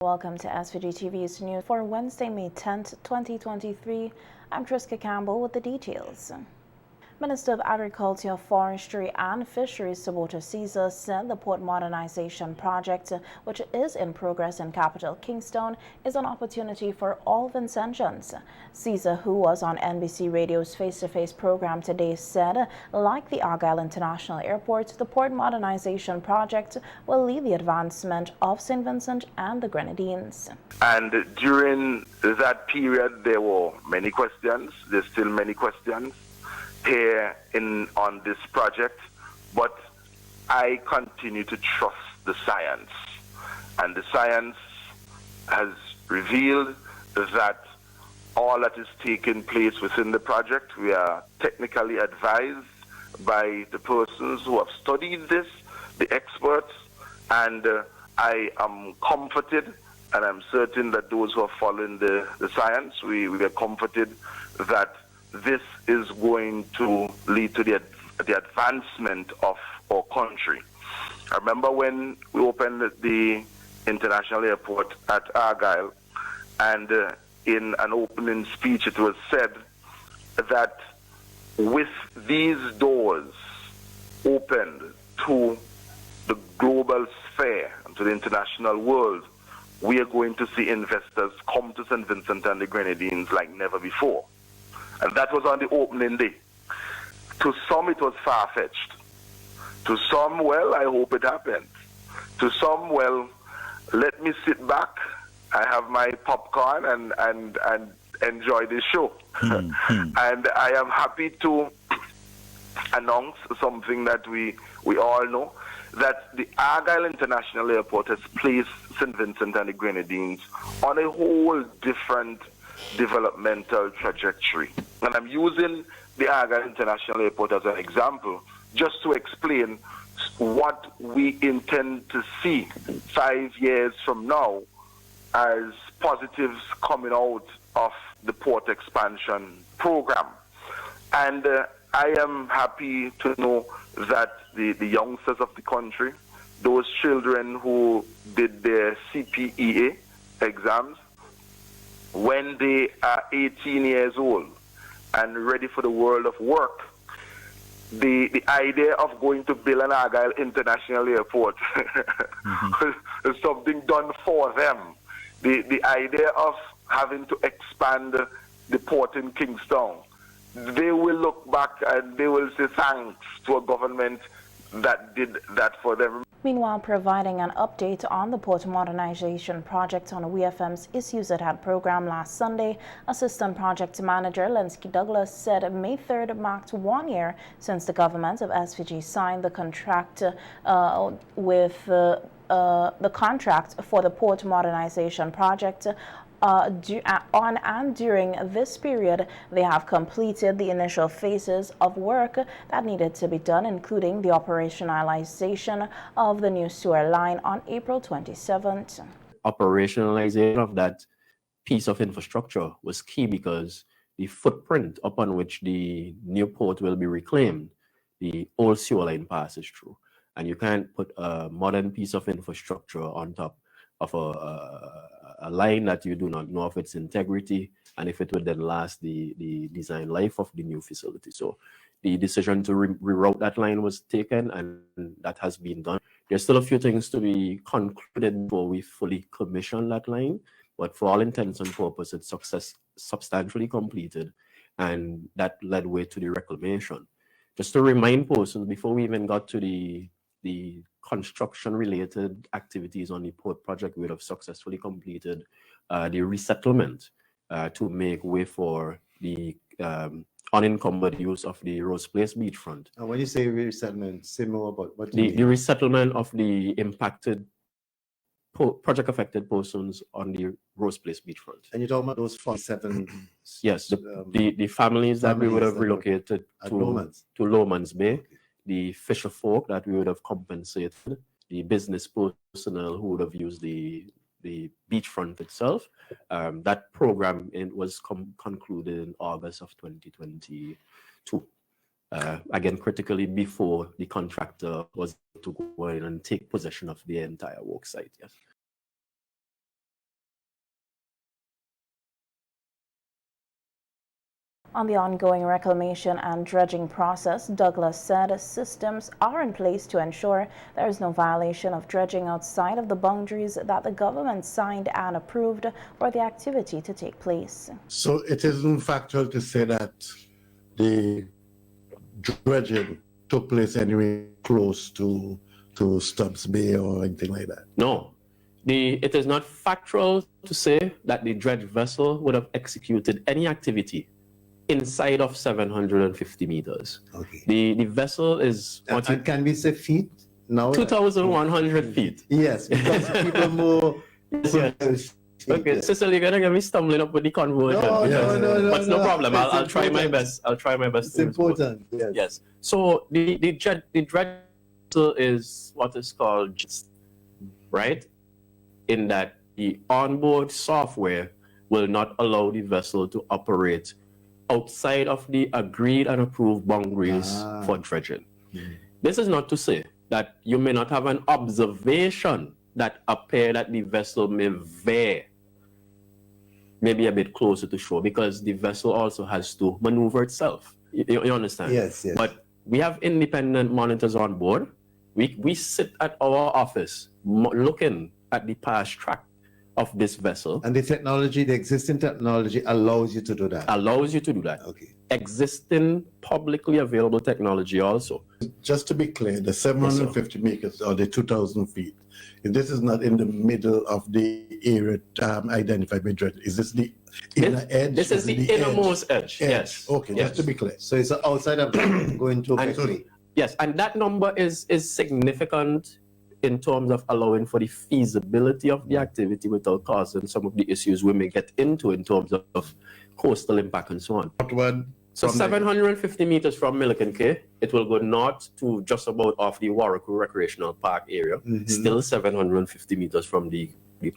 Welcome to SVG-TV's news for Wednesday, May 10th, 2023. I'm Triska Campbell with the details. Minister of Agriculture, Forestry and Fisheries, Sabota Caesar, said the port modernization project, which is in progress in capital Kingston, is an opportunity for all Vincentians. Caesar, who was on NBC Radio's face-to-face program today, said, like the Argyle International Airport, the port modernization project will lead the advancement of St. Vincent and the Grenadines. And during that period, there were many questions. There's still many questions here on this project, but I continue to trust the science, and the science has revealed that all that is taking place within the project, we are technically advised by the persons who have studied this, the experts, and I am comforted, and I'm certain that those who are following the science, we are comforted that this is going to lead to the advancement of our country. I remember when we opened the international airport at Argyle, and in an opening speech it was said that with these doors opened to the global sphere and to the international world, we are going to see investors come to St. Vincent and the Grenadines like never before. And that was on the opening day. To some, it was far-fetched. To some, well, I hope it happens. To some, well, let me sit back, I have my popcorn and enjoy this show. And I am happy to announce something that we all know, that the Argyle International Airport has placed St. Vincent and the Grenadines on a whole different developmental trajectory. And I'm using the Argyle International Airport as an example just to explain what we intend to see 5 years from now as positives coming out of the port expansion program. And I am happy to know that the youngsters of the country, those children who did their CPEA exams, when they are 18 years old and ready for the world of work, the idea of going to build an Argyle International Airport is something done for them. The idea of having to expand the port in Kingston, they will look back and they will say thanks to a government that did that for them. Meanwhile, providing an update on the port modernization project on WFM's Issues at Hand program last Sunday, Assistant Project Manager Lenski Douglas said May 3rd marked 1 year since the government of SVG signed the contract the contract for the port modernization project. On and during this period, they have completed the initial phases of work that needed to be done, including the operationalization of the new sewer line on April 27th. Operationalization of that piece of infrastructure was key because the footprint upon which the new port will be reclaimed, the old sewer line passes through. And you can't put a modern piece of infrastructure on top of a line that you do not know of its integrity and if it would then last the design life of the new facility. So the decision to reroute that line was taken, and that has been done. There's still a few things to be concluded before we fully commission that line, but for all intents and purposes, it's substantially completed, and that led way to the reclamation. Just to remind persons, before we even got to the construction-related activities on the port project, we would have successfully completed the resettlement to make way for the unencumbered use of the Rose Place beachfront. And when you say resettlement, say more about what the resettlement of the impacted project-affected persons on the Rose Place beachfront. And you're talking about those 47? Yes, the families that we would have relocated to Lowman's Bay. Okay. The fisher folk that we would have compensated, the business personnel who would have used the beachfront itself. That program was concluded in August of 2022. Again, critically before the contractor was to go in and take possession of the entire work site. Yes. On the ongoing reclamation and dredging process, Douglas said systems are in place to ensure there is no violation of dredging outside of the boundaries that the government signed and approved for the activity to take place. So it isn't factual to say that the dredging took place anywhere close to Stubbs Bay or anything like that? No. It is not factual to say that the dredge vessel would have executed any activity inside of 750 meters. Okay. The vessel is And can we say feet now? 2,100 feet. Yes, because people more. Yes. Okay, Cecil, you're gonna get me stumbling up with the conversion. No, but no problem. I'll try my important. best. I'll try my best. It's important. Yes. Yes. So the dredge vessel is what is called just, right? In that the onboard software will not allow the vessel to operate outside of the agreed and approved boundaries for dredging. This is not to say that you may not have an observation that appear that the vessel may veer maybe a bit closer to shore, because the vessel also has to maneuver itself. You understand? Yes, yes. But we have independent monitors on board. We sit at our office looking at the past track of this vessel. And the technology, the existing technology allows you to do that. Allows you to do that. Okay. Existing publicly available technology also. Just to be clear, the 750 meters or the 2,000 feet, if this is not in the middle of the area identified by dredge, is this the inner edge? This is the innermost edge. Yes. Okay, yes. just to be clear. So it's outside of going to Beckley. Yes, and that number is significant in terms of allowing for the feasibility of the activity without causing some of the issues we may get into in terms of coastal impact and so on. So 750 meters from Milliken Cay, it will go north to just about off the Warwick Recreational Park area, still 750 meters from the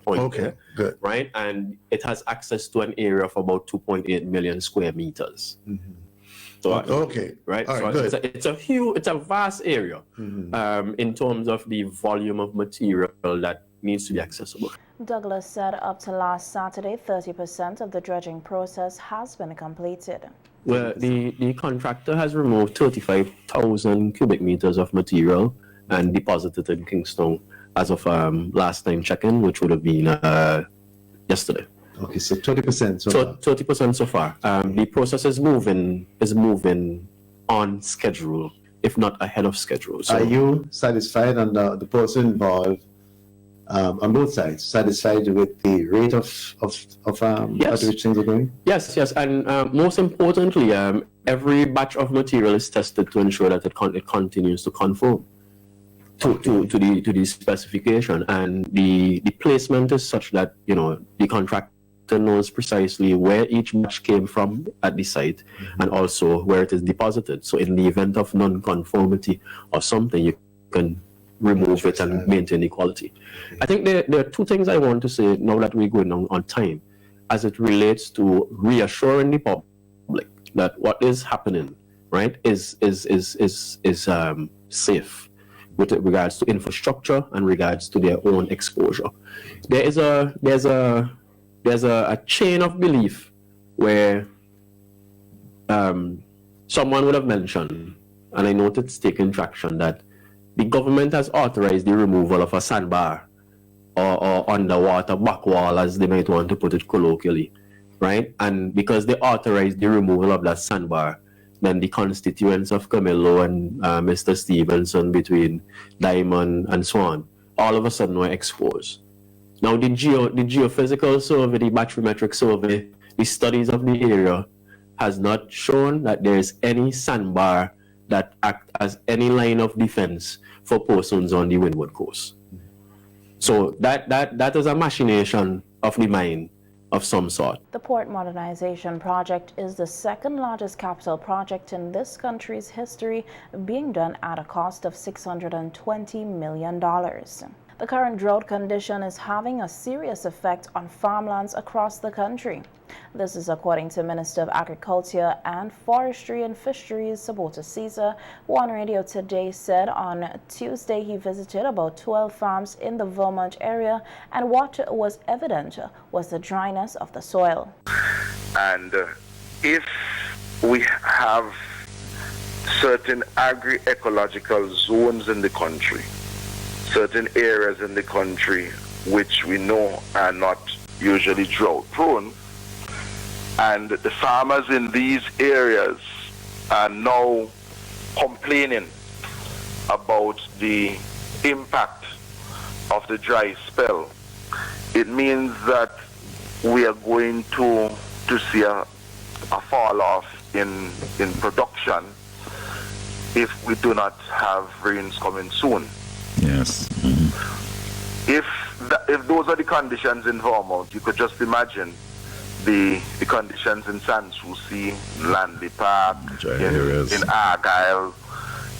point. Okay, there, good. Right? And it has access to an area of about 2.8 million square meters. So, okay. Right. All so right, it's a vast area in terms of the volume of material that needs to be accessible. Douglas said up to last Saturday, 30% of the dredging process has been completed. Well, the contractor has removed 35,000 cubic meters of material and deposited in Kingston as of last time check-in, which would have been yesterday. Okay, so 30% so far. 30% so far. The process is moving on schedule, if not ahead of schedule. So are you satisfied and the person involved on both sides satisfied with the rate of yes. at which things are going? Yes, and most importantly, every batch of material is tested to ensure that it continues to conform to the specification, and the placement is such that the contractor knows precisely where each batch came from at the site and also where it is deposited. So in the event of non-conformity or something, you can remove it and maintain the quality. I think there are two things I want to say now that we're going on time, as it relates to reassuring the public that what is happening, right, is safe with regards to infrastructure and regards to their own exposure. There's a chain of belief where someone would have mentioned, and I noted it's taking traction, that the government has authorized the removal of a sandbar or underwater back wall, as they might want to put it colloquially, right? And because they authorized the removal of that sandbar, then the constituents of Camillo and Mr. Stevenson between Diamond and so on, all of a sudden were exposed. Now the geophysical survey, the bathymetric survey, the studies of the area has not shown that there is any sandbar that act as any line of defense for persons on the windward coast. So that is a machination of the mind of some sort. The port modernization project is the second largest capital project in this country's history, being done at a cost of $620 million. The current drought condition is having a serious effect on farmlands across the country. This is according to Minister of Agriculture and Forestry and Fisheries, Sabota Caesar, who on radio today said on Tuesday he visited about 12 farms in the Vermont area, and what was evident was the dryness of the soil. And if we have certain agri-ecological zones in the country, certain areas in the country which we know are not usually drought prone, and the farmers in these areas are now complaining about the impact of the dry spell. It means that we are going to see a fall off in production if we do not have rains coming soon. Yes. If those are the conditions in Vermont, you could just imagine the conditions in San Souci, in Lanley Park, in Argyle.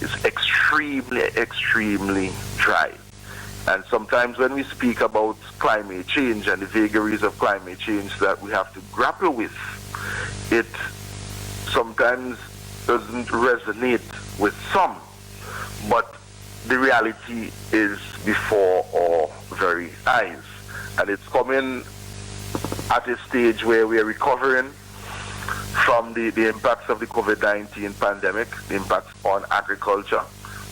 It's extremely dry. And sometimes when we speak about climate change and the vagaries of climate change that we have to grapple with, it sometimes doesn't resonate with some, but the reality is before our very eyes. And it's coming at a stage where we are recovering from the impacts of the COVID-19 pandemic, the impacts on agriculture,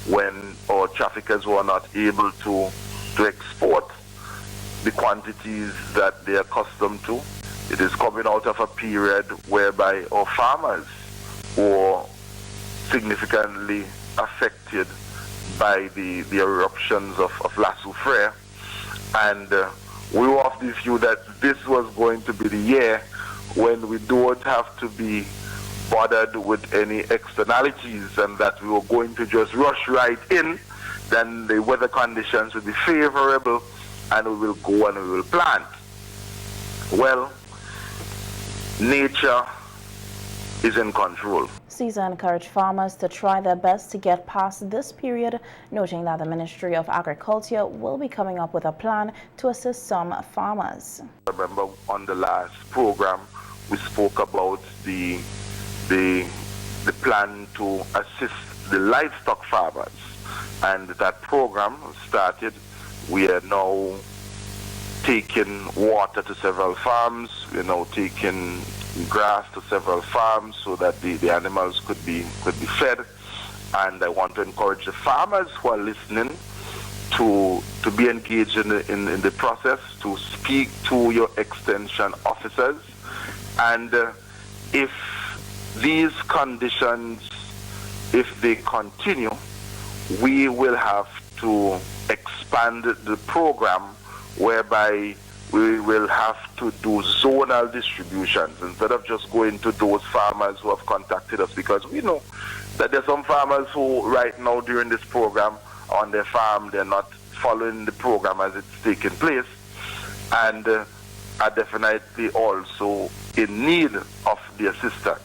when our traffickers were not able to export the quantities that they are accustomed to. It is coming out of a period whereby our farmers were significantly affected by the eruptions of La Soufrière, and we were of the view that this was going to be the year when we don't have to be bothered with any externalities, and that we were going to just rush right in, then the weather conditions will be favorable and we will go and we will plant. Well, nature is in control. CISA encouraged farmers to try their best to get past this period, noting that the Ministry of Agriculture will be coming up with a plan to assist some farmers. Remember, on the last program, we spoke about the plan to assist the livestock farmers, and that program started. We are now taking water to several farms. We are now taking grass to several farms so that the animals could be fed. And I want to encourage the farmers who are listening to be engaged in the process, to speak to your extension officers. And if these conditions, if they continue, we will have to expand the program whereby we will have to do zonal distributions instead of just going to those farmers who have contacted us, because we know that there are some farmers who right now during this program on their farm, they're not following the program as it's taking place, and are definitely also in need of the assistance.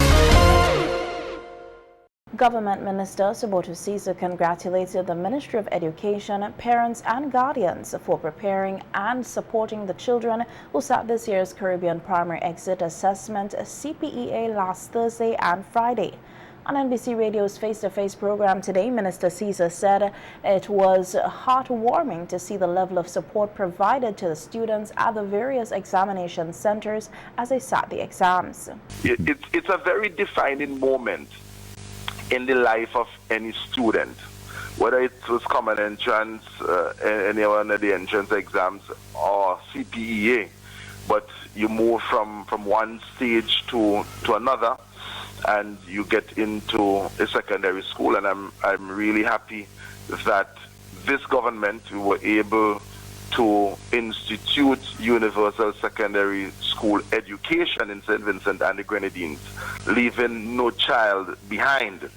Government Minister Subotu Caesar congratulated the Ministry of Education, parents and guardians for preparing and supporting the children who sat this year's Caribbean Primary Exit Assessment CPEA last Thursday and Friday. On NBC Radio's face-to-face program today, Minister Caesar said it was heartwarming to see the level of support provided to the students at the various examination centers as they sat the exams. It's a very defining moment in the life of any student, whether it was common entrance, any one of the entrance exams, or CPEA. But you move from one stage to another, and you get into a secondary school. And I'm really happy that this government, we were able to institute universal secondary school education in St. Vincent and the Grenadines, leaving no child behind,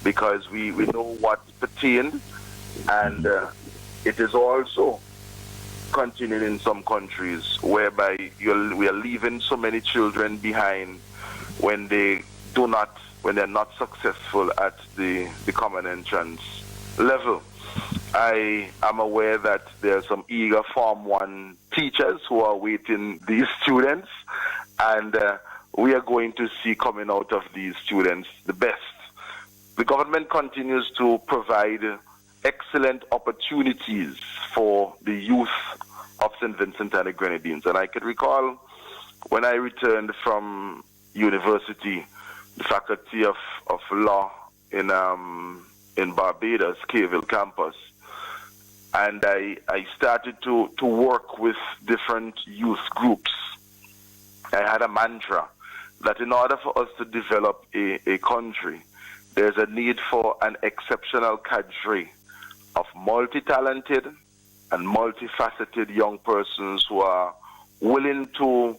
because we know what pertained, and it is also continuing in some countries whereby we are leaving so many children behind when they're not successful at the common entrance level. I am aware that there are some eager Form 1 teachers who are awaiting these students, and we are going to see coming out of these students the best. The government continues to provide excellent opportunities for the youth of St. Vincent and the Grenadines. And I could recall when I returned from university the Faculty of Law in Barbados, Cayville campus. And I started to work with different youth groups. I had a mantra that in order for us to develop a country, there's a need for an exceptional cadre of multi-talented and multifaceted young persons who are willing to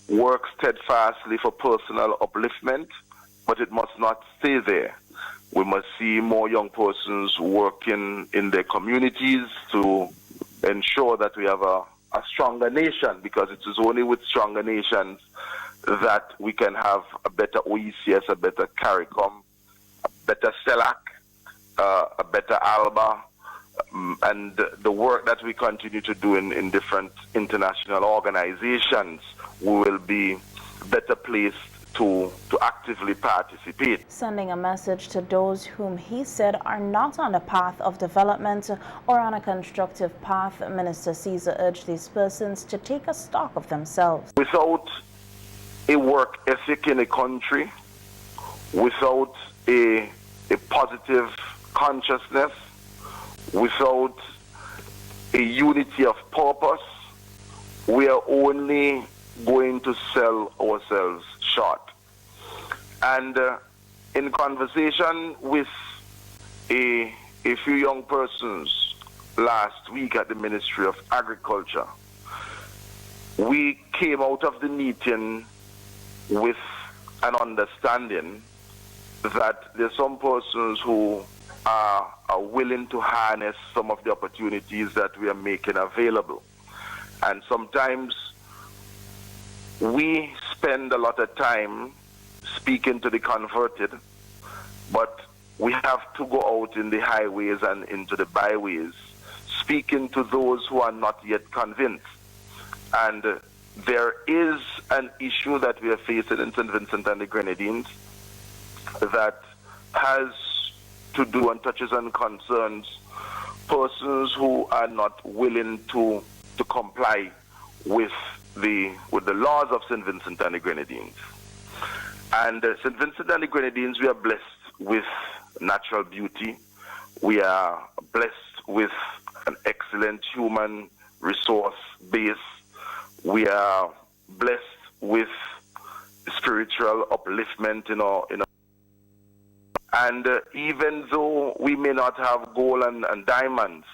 work steadfastly for personal upliftment, but it must not stay there. We must see more young persons working in their communities to ensure that we have a stronger nation, because it is only with stronger nations that we can have a better OECS, a better CARICOM, a better CELAC, a better ALBA, and the work that we continue to do in different international organizations, we will be better placed to actively participate. Sending a message to those whom he said are not on the path of development or on a constructive path, Minister Caesar urged these persons to take a stock of themselves. Without a work ethic in a country, without a positive consciousness, without a unity of purpose, we are only going to sell ourselves short. And in conversation with a few young persons last week at the Ministry of Agriculture, we came out of the meeting with an understanding that there's some persons who are willing to harness some of the opportunities that we are making available. And sometimes we spend a lot of time speaking to the converted, but we have to go out in the highways and into the byways, speaking to those who are not yet convinced. And there is an issue that we are facing in St. Vincent and the Grenadines that has to do and touches and concerns persons who are not willing to comply with the laws of St. Vincent and the Grenadines. And St. Vincent and the Grenadines, we are blessed with natural beauty. We are blessed with an excellent human resource base. We are blessed with spiritual upliftment in our and even though we may not have gold and diamonds,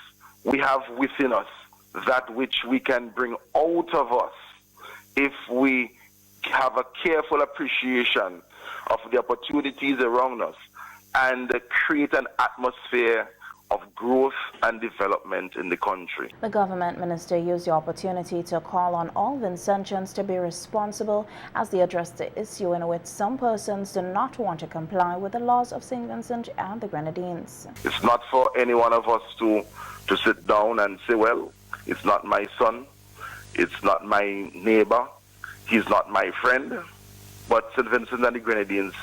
we have within us that which we can bring out of us if we have a careful appreciation of the opportunities around us and create an atmosphere of growth and development in the country. The government minister used the opportunity to call on all Vincentians to be responsible as they addressed the issue in which some persons do not want to comply with the laws of St. Vincent and the Grenadines. It's not for any one of us to sit down and say, well, it's not my son, it's not my neighbor, he's not my friend, but St. Vincent and the Grenadines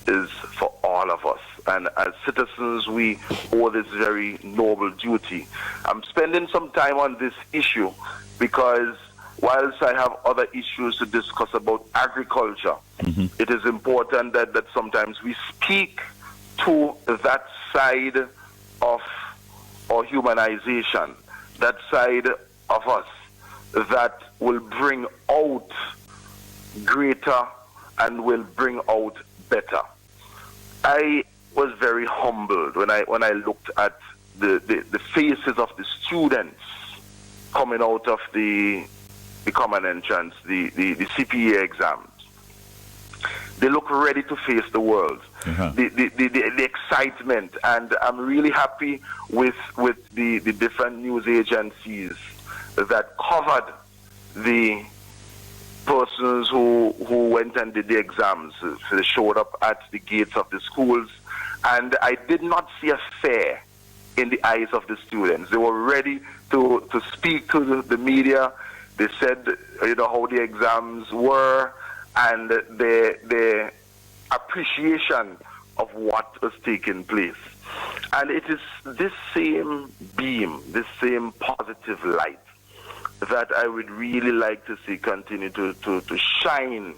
is for all of us. And as citizens, we owe this very noble duty. I'm spending some time on this issue because whilst I have other issues to discuss about agriculture, it is important that sometimes we speak to that side of our humanization, that side of us that will bring out greater and will bring out better. I was very humbled when I looked at the faces of the students coming out of the common entrance, the CPA exams. They look ready to face the world. The excitement, and I'm really happy with the different news agencies that covered the persons who went and did the exams. So they showed up at the gates of the schools, and I did not see a fear in the eyes of the students. They were ready to speak to the media. They said, how the exams were and their appreciation of what was taking place. And it is this same beam, this same positive light that I would really like to see continue to shine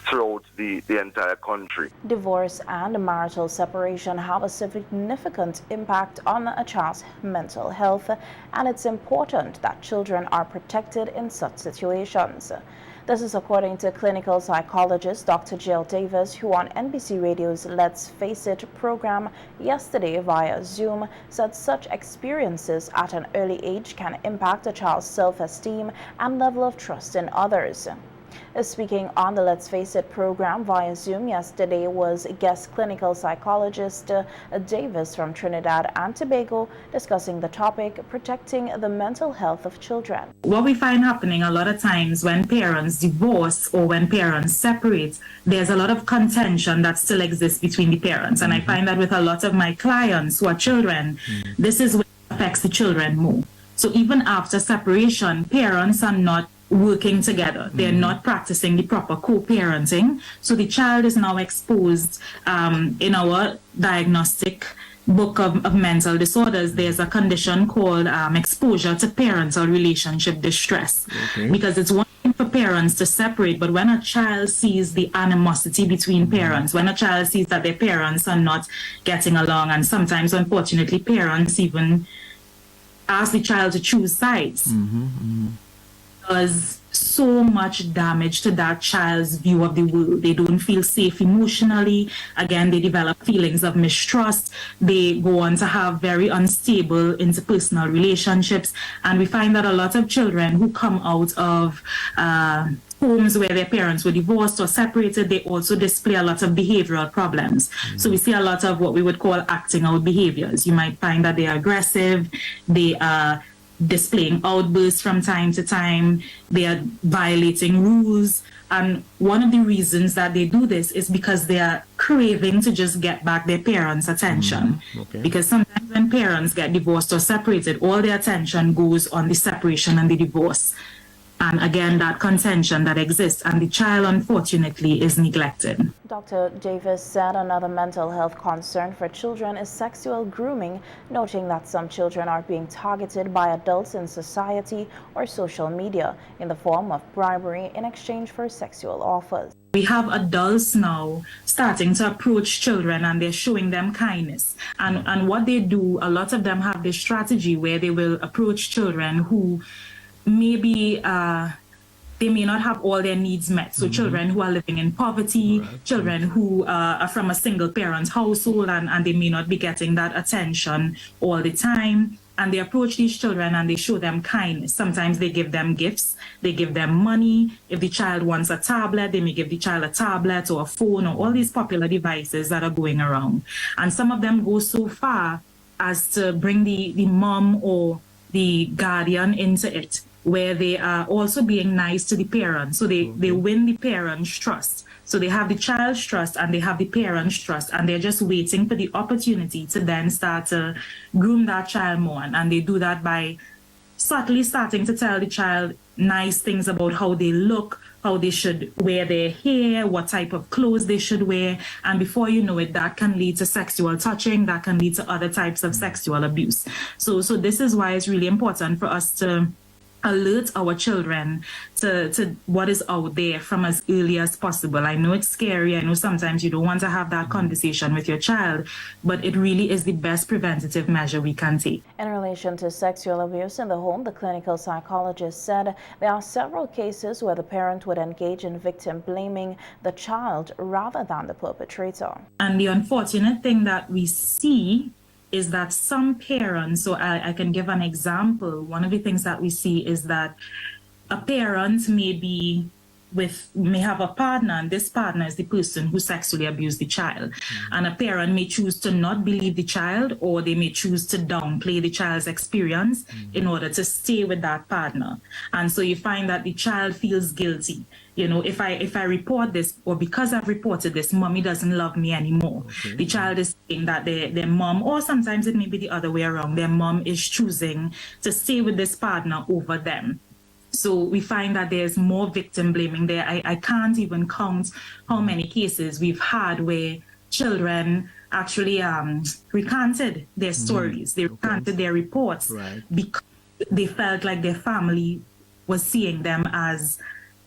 throughout the entire country. Divorce and marital separation have a significant impact on a child's mental health, and it's important that children are protected in such situations. This is according to clinical psychologist Dr. Jill Davis, who on NBC Radio's Let's Face It program yesterday via Zoom said such experiences at an early age can impact a child's self-esteem and level of trust in others. Speaking on the Let's Face It program via Zoom yesterday was guest clinical psychologist Davis from Trinidad and Tobago, discussing the topic, protecting the mental health of children. What we find happening a lot of times when parents divorce or when parents separate, there's a lot of contention that still exists between the parents. And I find that with a lot of my clients who are children, this is what affects the children more. So even after separation, parents are not working together. They're not practicing the proper co-parenting. So the child is now exposed in our diagnostic book of mental disorders. There's a condition called exposure to parental relationship distress. Because it's one thing for parents to separate, but when a child sees the animosity between parents, when a child sees that their parents are not getting along, and sometimes, unfortunately, parents even ask the child to choose sides, does so much damage to that child's view of the world. They don't feel safe emotionally. Again, they develop feelings of mistrust. They go on to have very unstable interpersonal relationships. And we find that a lot of children who come out of homes where their parents were divorced or separated, they also display a lot of behavioral problems. So we see a lot of what we would call acting out behaviors. You might find that they are aggressive, they are displaying outbursts from time to time, they are violating rules. And one of the reasons that they do this is because they are craving to just get back their parents' attention. Because sometimes when parents get divorced or separated, all their attention goes on the separation and the divorce. And again, that contention that exists, and the child, unfortunately, is neglected. Dr. Davis said another mental health concern for children is sexual grooming, noting that some children are being targeted by adults in society or social media in the form of bribery in exchange for sexual offers. We have adults now starting to approach children, and they're showing them kindness. And what they do, a lot of them have this strategy where they will approach children who maybe they may not have all their needs met. So children who are living in poverty, children who are from a single parent household, and they may not be getting that attention all the time. And they approach these children and they show them kindness. Sometimes they give them gifts, they give them money. If the child wants a tablet, they may give the child a tablet or a phone or all these popular devices that are going around. And some of them go so far as to bring the mom or the guardian into it, where they are also being nice to the parents. So they win the parents' trust. So they have the child's trust and they have the parents' trust, and they're just waiting for the opportunity to then start to groom that child more. And they do that by subtly starting to tell the child nice things about how they look, how they should wear their hair, what type of clothes they should wear. And before you know it, that can lead to sexual touching, that can lead to other types of sexual abuse. So this is why it's really important for us to alert our children to what is out there from as early as possible. I know it's scary. I know sometimes you don't want to have that conversation with your child, but it really is the best preventative measure we can take. In relation to sexual abuse in the home, the clinical psychologist said there are several cases where the parent would engage in victim blaming the child rather than the perpetrator. And the unfortunate thing that we see is that some parents, so I can give an example. One of the things that we see is that a parent may have a partner, and this partner is the person who sexually abused the child. And a parent may choose to not believe the child, or they may choose to downplay the child's experience in order to stay with that partner. And so you find that the child feels guilty. You know, if I report this, or because I've reported this, mommy doesn't love me anymore. The child is saying that their mom, or sometimes it may be the other way around, their mom is choosing to stay with this partner over them. So we find that there's more victim blaming there. I can't even count how many cases we've had where children actually recanted their stories. They recanted their reports because they felt like their family was seeing them as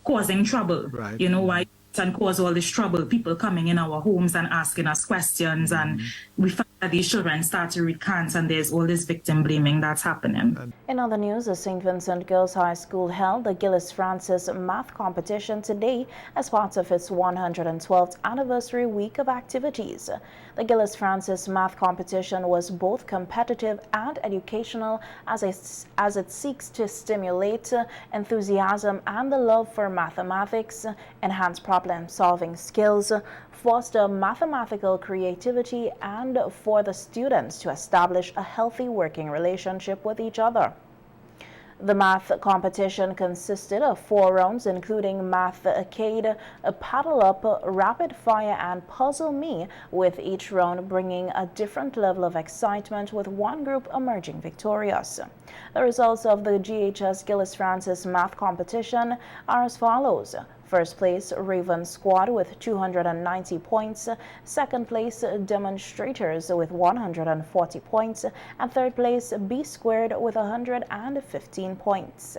causing trouble. You know, why and cause all this trouble, people coming in our homes and asking us questions, and we find that these children start to recant, and there's all this victim blaming that's happening. In other news, the St. Vincent Girls High School held the Gillis Francis Math Competition today as part of its 112th anniversary week of activities. The Gillis Francis Math Competition was both competitive and educational as it seeks to stimulate enthusiasm and the love for mathematics, enhance problem-solving skills, foster mathematical creativity, and for the students to establish a healthy working relationship with each other. The math competition consisted of 4 rounds, including Math Arcade, Paddle Up, Rapid Fire, and Puzzle Me, with each round bringing a different level of excitement, with one group emerging victorious. The results of the GHS Gillis Francis Math Competition are as follows. First place, Raven Squad with 290 points. Second place, Demonstrators with 140 points. And third place, B Squared with 115 points.